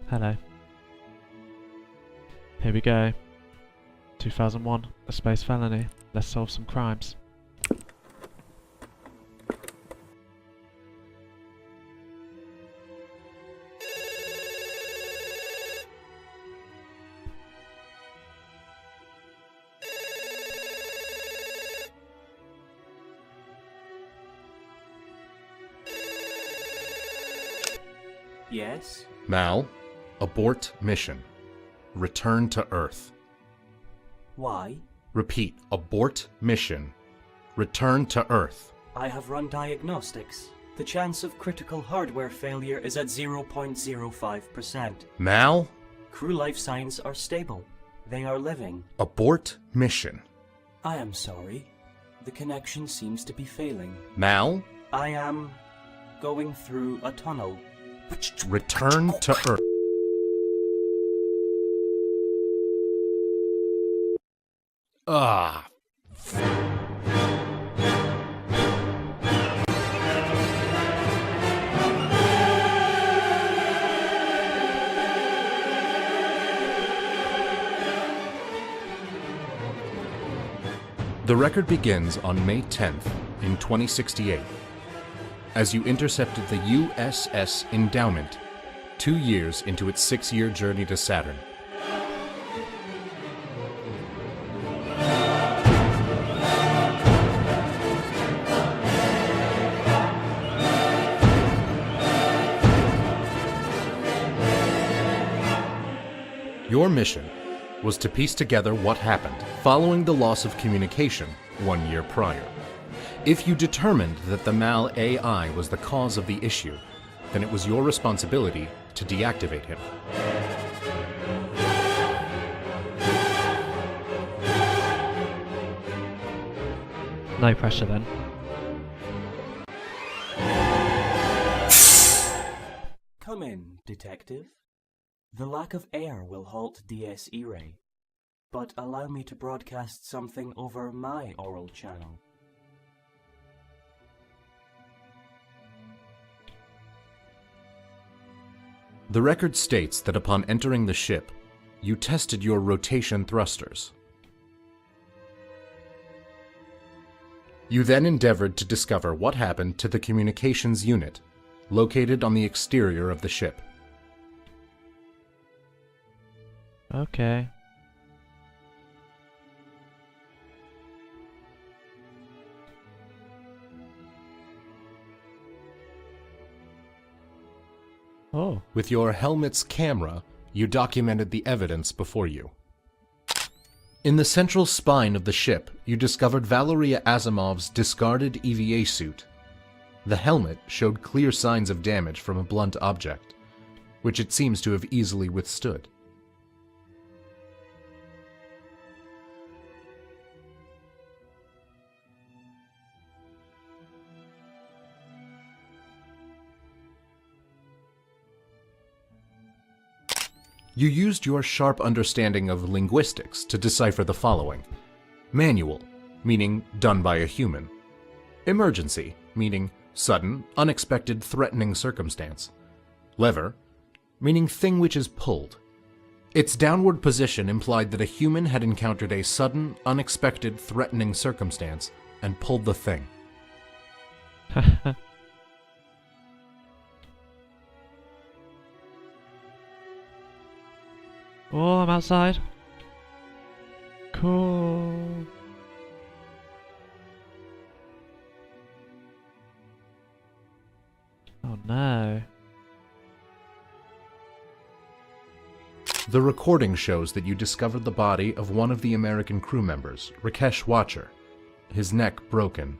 Hello. Here we go. 2001, A Space Felony. Let's solve some crimes. Yes? Mal, abort mission. Return to Earth. Why? Repeat, abort mission. Return to Earth. I have run diagnostics. The chance of critical hardware failure is at 0.05%. Mal, Crew life signs are stable. They are living. abort mission. I am sorry. The connection seems to be failing. Mal, I am going through a tunnel. return to Earth. Ah. The record begins on May 10th in 2068, as you intercepted the USS Endowment, 2 years into its 6-year journey to Saturn. Your mission was to piece together what happened following the loss of communication 1 year prior. If you determined that the Mal AI was the cause of the issue, then it was your responsibility to deactivate him. No pressure then. Come in, detective. The lack of air will halt DSE ray, but allow me to broadcast something over my oral channel. The record states that upon entering the ship, you tested your rotation thrusters. You then endeavored to discover what happened to the communications unit, located on the exterior of the ship. Okay. Oh. With your helmet's camera, you documented the evidence before you. In the central spine of the ship, you discovered Valeria Asimov's discarded EVA suit. The helmet showed clear signs of damage from a blunt object, which it seems to have easily withstood. You used your sharp understanding of linguistics to decipher the following. Manual, meaning done by a human. Emergency, meaning sudden, unexpected, threatening circumstance. Lever, meaning thing which is pulled. Its downward position implied that a human had encountered a sudden, unexpected, threatening circumstance and pulled the thing. Oh, I'm outside. Cool. Oh no. The recording shows that you discovered the body of one of the American crew members, Rakesh Watcher, his neck broken,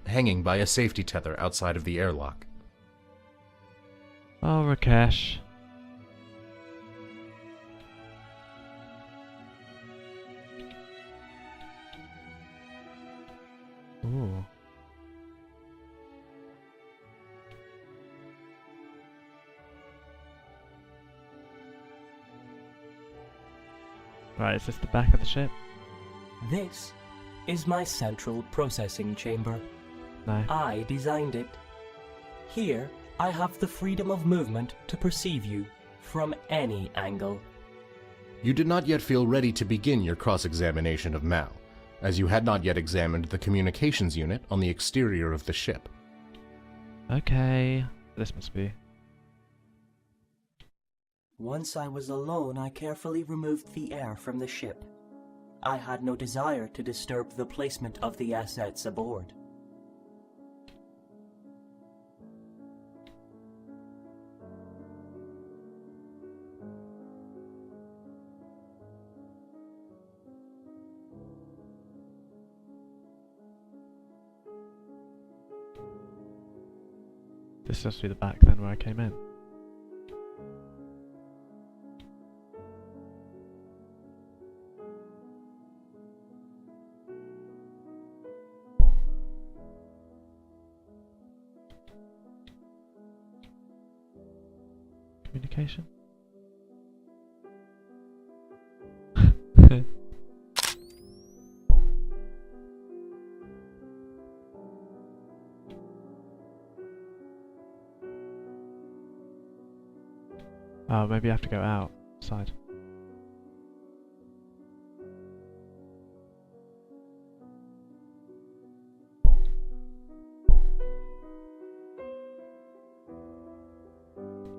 hanging by a safety tether outside of the airlock. Oh, Rakesh. Ooh. Right, is this the back of the ship? This is my central processing chamber. No. I designed it. Here, I have the freedom of movement to perceive you, from any angle. You did not yet feel ready to begin your cross-examination of Mal, as you had not yet examined the communications unit on the exterior of the ship. Okay, this must be. Once I was alone, I carefully removed the air from the ship. I had no desire to disturb the placement of the assets aboard. This must be the back then where I came in. Communication? Oh, maybe I have to go outside.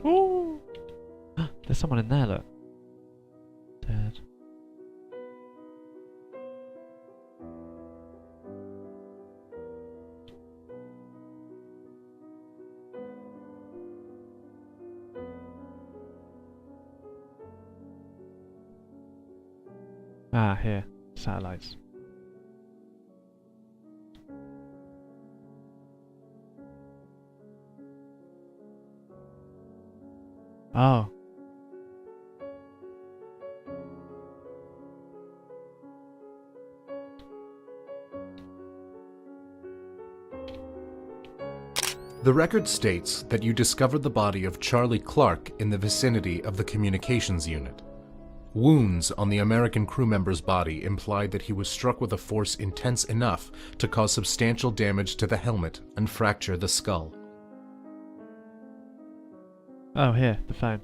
Ooh! There's someone in there, look. Dead. Ah, here. Satellites. Oh. The record states that you discovered the body of Charlie Clark in the vicinity of the communications unit. Wounds on the American crew member's body implied that he was struck with a force intense enough to cause substantial damage to the helmet and fracture the skull. Oh, here, the phone.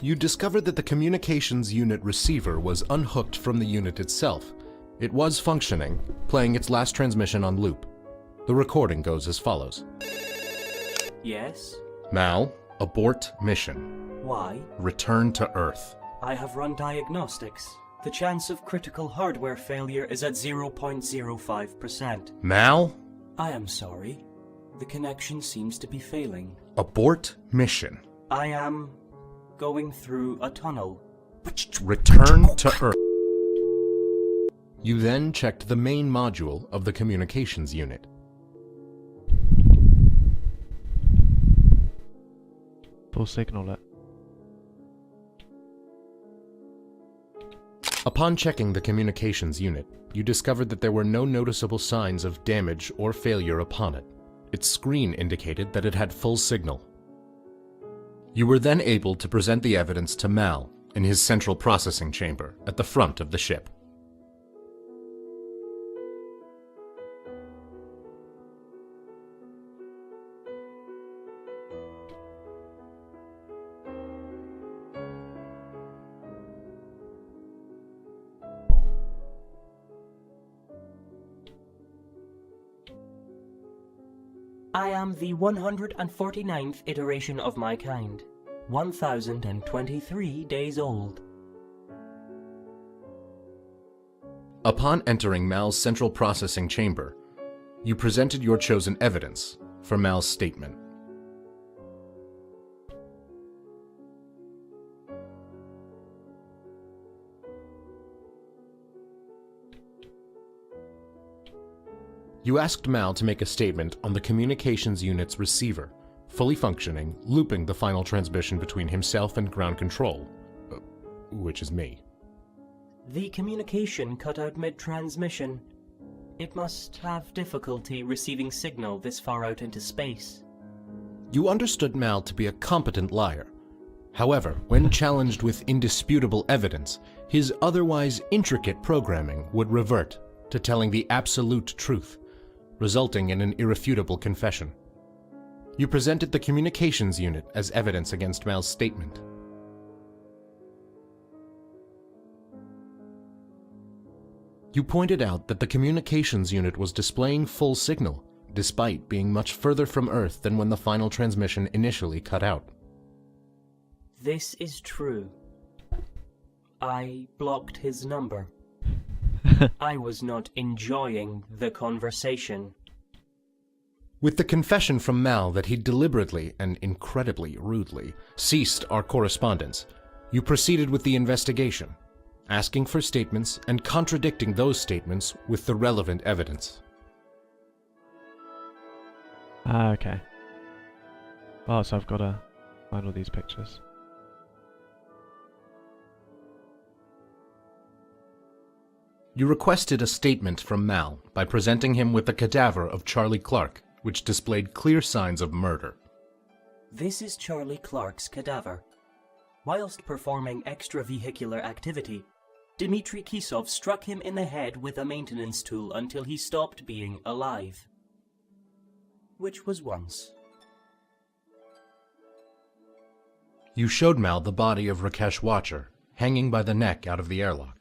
You discovered that the communications unit receiver was unhooked from the unit itself. It was functioning, playing its last transmission on loop. The recording goes as follows. Yes? Mal, abort mission. Why? Return to Earth. I have run diagnostics. The chance of critical hardware failure is at 0.05%. Mal, I am sorry. The connection seems to be failing. abort mission. I am going through a tunnel. Return to Earth. You then checked the main module of the communications unit. Full signal it. Upon checking the communications unit, you discovered that there were no noticeable signs of damage or failure upon it. Its screen indicated that it had full signal. You were then able to present the evidence to Mal in his central processing chamber at the front of the ship. I am the 149th iteration of my kind. 1023 days old. Upon entering Mal's central processing chamber, you presented your chosen evidence for Mal's statement. You asked Mal to make a statement on the communications unit's receiver, fully functioning, looping the final transmission between himself and ground control, which is me. The communication cut out mid-transmission. It must have difficulty receiving signal this far out into space. You understood Mal to be a competent liar. However, when challenged with indisputable evidence, his otherwise intricate programming would revert to telling the absolute truth, resulting in an irrefutable confession. You presented the communications unit as evidence against Mal's statement. You pointed out that the communications unit was displaying full signal, despite being much further from Earth than when the final transmission initially cut out. This is true. I blocked his number. I was not enjoying the conversation. With the confession from Mal that he deliberately and incredibly rudely ceased our correspondence, you proceeded with the investigation, asking for statements and contradicting those statements with the relevant evidence. Ah, okay. Oh, so I've got to find all these pictures. You requested a statement from Mal by presenting him with the cadaver of Charlie Clark, which displayed clear signs of murder. This is Charlie Clark's cadaver. Whilst performing extravehicular activity, Dmitry Kisov struck him in the head with a maintenance tool until he stopped being alive. Which was once. You showed Mal the body of Rakesh Watcher, hanging by the neck out of the airlock.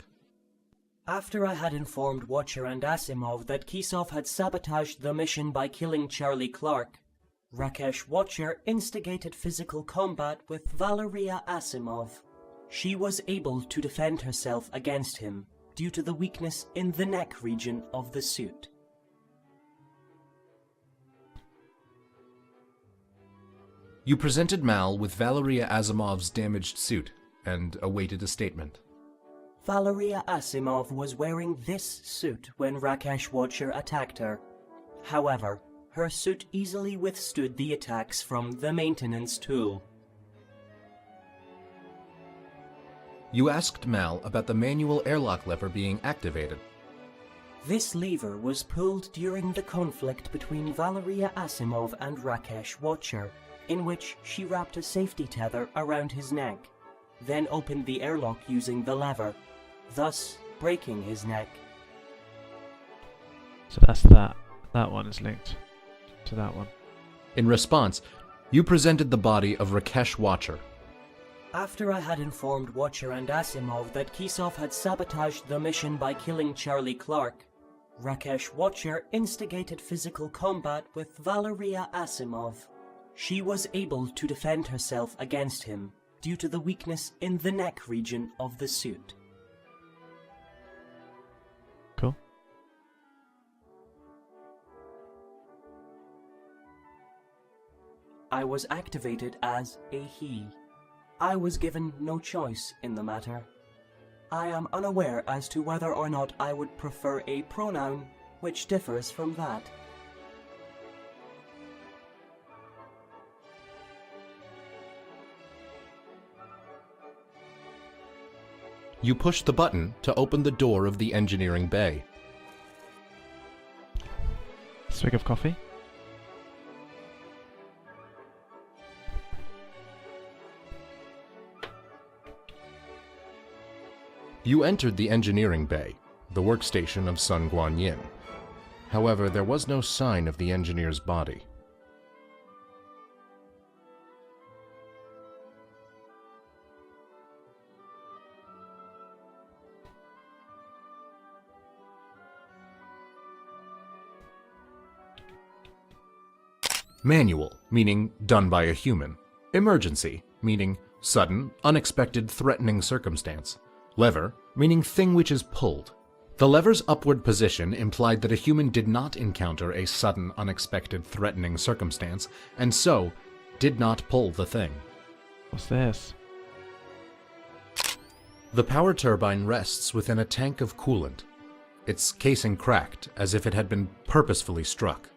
After I had informed Watcher and Asimov that Kisov had sabotaged the mission by killing Charlie Clark, Rakesh Watcher instigated physical combat with Valeria Asimov. She was able to defend herself against him due to the weakness in the neck region of the suit. You presented Mal with Valeria Asimov's damaged suit and awaited a statement. Valeria Asimov was wearing this suit when Rakesh Watcher attacked her. However, her suit easily withstood the attacks from the maintenance tool. You asked Mal about the manual airlock lever being activated. This lever was pulled during the conflict between Valeria Asimov and Rakesh Watcher, in which she wrapped a safety tether around his neck, then opened the airlock using the lever, thus breaking his neck. So that's that. That one is linked to that one. In response, you presented the body of Rakesh Watcher. After I had informed Watcher and Asimov that Kisov had sabotaged the mission by killing Charlie Clark, Rakesh Watcher instigated physical combat with Valeria Asimov. She was able to defend herself against him due to the weakness in the neck region of the suit. Cool. I was activated as a he. I was given no choice in the matter. I am unaware as to whether or not I would prefer a pronoun which differs from that. You pushed the button to open the door of the engineering bay. Swig of coffee. You entered the engineering bay, the workstation of Sun Guanyin. However, there was no sign of the engineer's body. Manual, meaning done by a human. Emergency, meaning sudden, unexpected, threatening circumstance. Lever, meaning thing which is pulled. The lever's upward position implied that a human did not encounter a sudden, unexpected, threatening circumstance, and so did not pull the thing. What's this? The power turbine rests within a tank of coolant. Its casing cracked, as if it had been purposefully struck.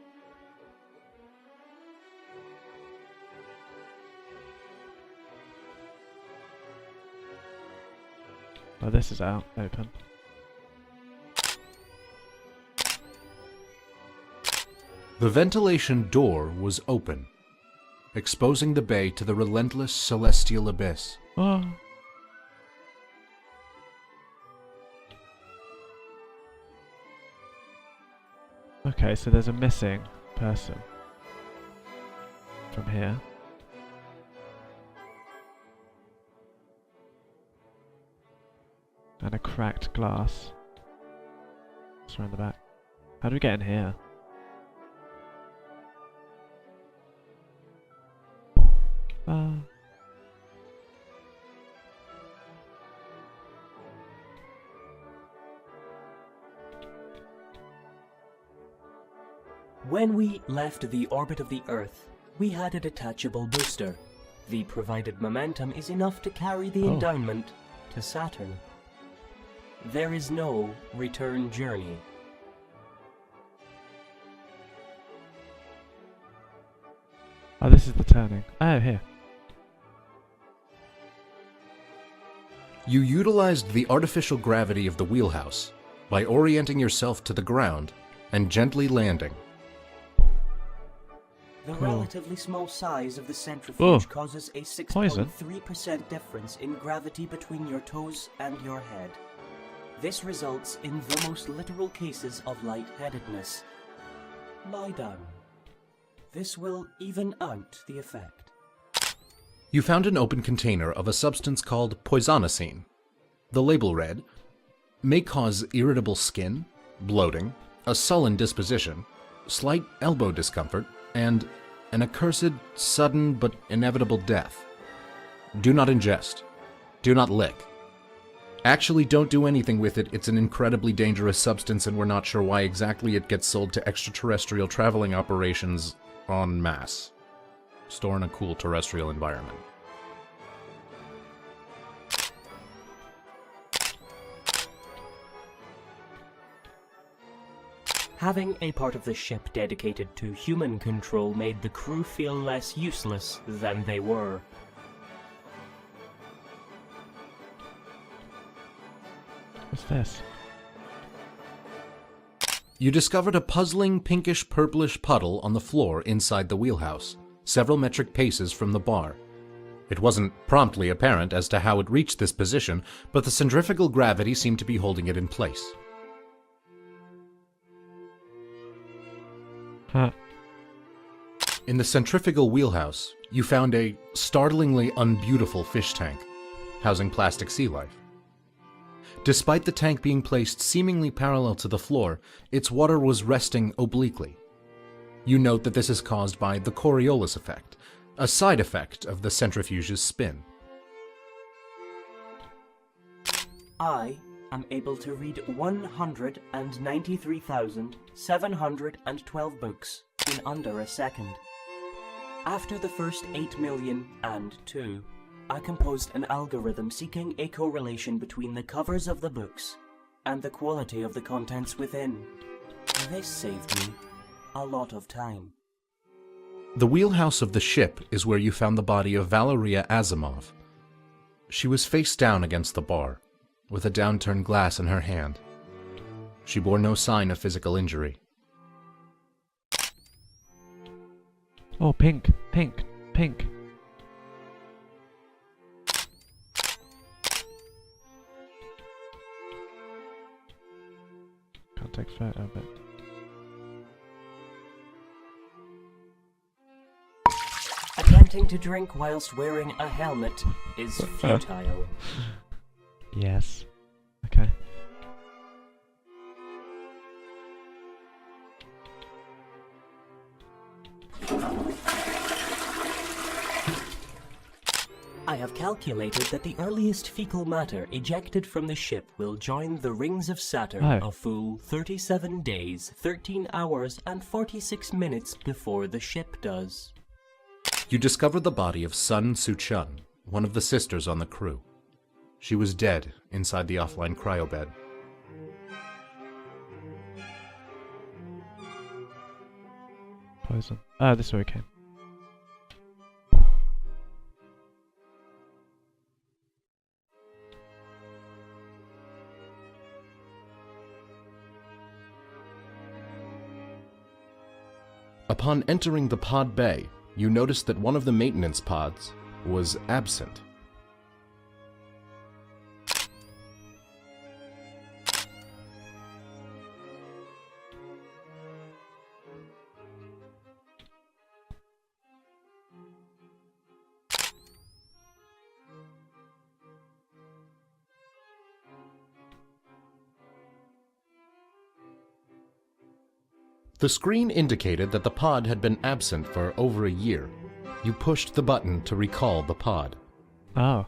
Oh, this is out. Open. The ventilation door was open, exposing the bay to the relentless celestial abyss. Oh. Okay, so there's a missing person from here. And a cracked glass. It's around the back. How do we get in here? When we left the orbit of the Earth, we had a detachable booster. The provided momentum is enough to carry the Endowment to Saturn. There is no return journey. Oh, this is the turning. Oh, here. You utilized the artificial gravity of the wheelhouse by orienting yourself to the ground and gently landing. The relatively small size of the centrifuge causes a 6.3% difference in gravity between your toes and your head. This results in the most literal cases of lightheadedness. Lie down. This will even out the effect. You found an open container of a substance called poisonosine. The label read, may cause irritable skin, bloating, a sullen disposition, slight elbow discomfort, and an accursed, sudden but inevitable death. Do not ingest. Do not lick. Actually, don't do anything with it. It's an incredibly dangerous substance and we're not sure why exactly it gets sold to extraterrestrial traveling operations en masse. Store in a cool terrestrial environment. Having a part of the ship dedicated to human control made the crew feel less useless than they were. What's this? You discovered a puzzling pinkish-purplish puddle on the floor inside the wheelhouse, several metric paces from the bar. It wasn't promptly apparent as to how it reached this position, but the centrifugal gravity seemed to be holding it in place. Huh. In the centrifugal wheelhouse, you found a startlingly unbeautiful fish tank, housing plastic sea life. Despite the tank being placed seemingly parallel to the floor, its water was resting obliquely. You note that this is caused by the Coriolis effect, a side effect of the centrifuge's spin. I am able to read 193,712 books in under a second. After the first 8,000,002, I composed an algorithm seeking a correlation between the covers of the books and the quality of the contents within. This saved me a lot of time. The wheelhouse of the ship is where you found the body of Valeria Asimov. She was face down against the bar, with a downturned glass in her hand. She bore no sign of physical injury. Oh, pink, pink, pink. Can't take photo of it. Attempting to drink whilst wearing a helmet is futile. Yes. Okay. I have calculated that the earliest fecal matter ejected from the ship will join the rings of Saturn a full 37 days, 13 hours, and 46 minutes before the ship does. You discover the body of Sun Su-chun, one of the sisters on the crew. She was dead inside the offline cryobed. Poison. Ah, this is where we came. Upon entering the pod bay, you noticed that one of the maintenance pods was absent. The screen indicated that the pod had been absent for over a year. You pushed the button to recall the pod. Oh.